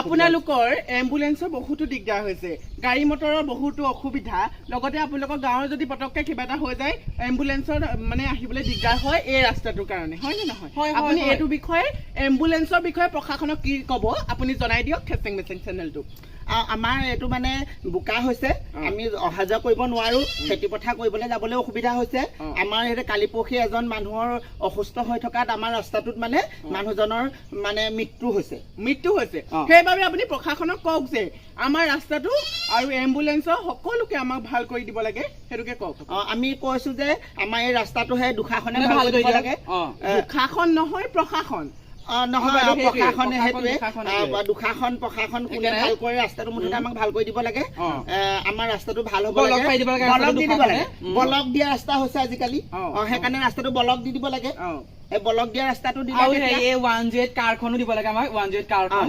আপোনালোকৰ এম্বুলেন্সৰ বহুতো দিগদাৰ হৈছে গাড়ী মটৰৰ বহুতো অসুবিধা লগতে আপোনালোকৰ গাঁৱৰ যদি পটককে কিবা এটা হৈ যায় এম্বুলেন্সৰ মানে আহিবলৈ দিগদাৰ হয় এই ৰাস্তাটোৰ কাৰণে হয় নে নহয় আপুনি এইটো বিষয়ে এম্বুলেন্সৰ বিষয়ে প্ৰশাসনক কি ক'ব আপুনি জনাই দিয়ক খেচেং মেচেং চেনেলটো আমাৰ এইটো মানে বোকা হৈছে আমি অহা যোৱা কৰিব নোৱাৰো খেতি পথাৰ কৰিবলৈ যাবলৈ অসুবিধা হৈছে আমাৰ এই কালি পৰহি এজন মানুহৰ অসুস্থ হৈ থকাত আমাৰ ৰাস্তাটোত মানে মানুহজনৰ মানে মৃত্যু হৈছে সেইবাবে আপুনি প্ৰশাসনক কওক যে আমাৰ ৰাস্তাটো আৰু এম্বুলেন্সৰ সকলোকে আমাক ভাল কৰি দিব লাগে সেইটোকে কওক আমি কৈছো যে আমাৰ এই ৰাস্তাটোহে দুখাখনে ভাল কৰি দিব লাগে দুখাখন নহয় প্ৰশাসন নহয় প্ৰশাসনে সেইটোৱে দুখাখন প্ৰশাসন কোনে ভাল কৰে ৰাস্তাটো মুঠতে আমাক ভাল কৰি দিব লাগে আমাৰ ৰাস্তাটো ভাল হ'ব লাগে বলক দি দিব লাগে বলক দিয়া ৰাস্তা হৈছে আজিকালি সেইকাৰণে ৰাস্তাটো বলক দি দিব লাগে এই বলক দিয়া ৰাস্তাটো দিলে 108 কাৰখনো দিব লাগে আমাক 108 কাৰখন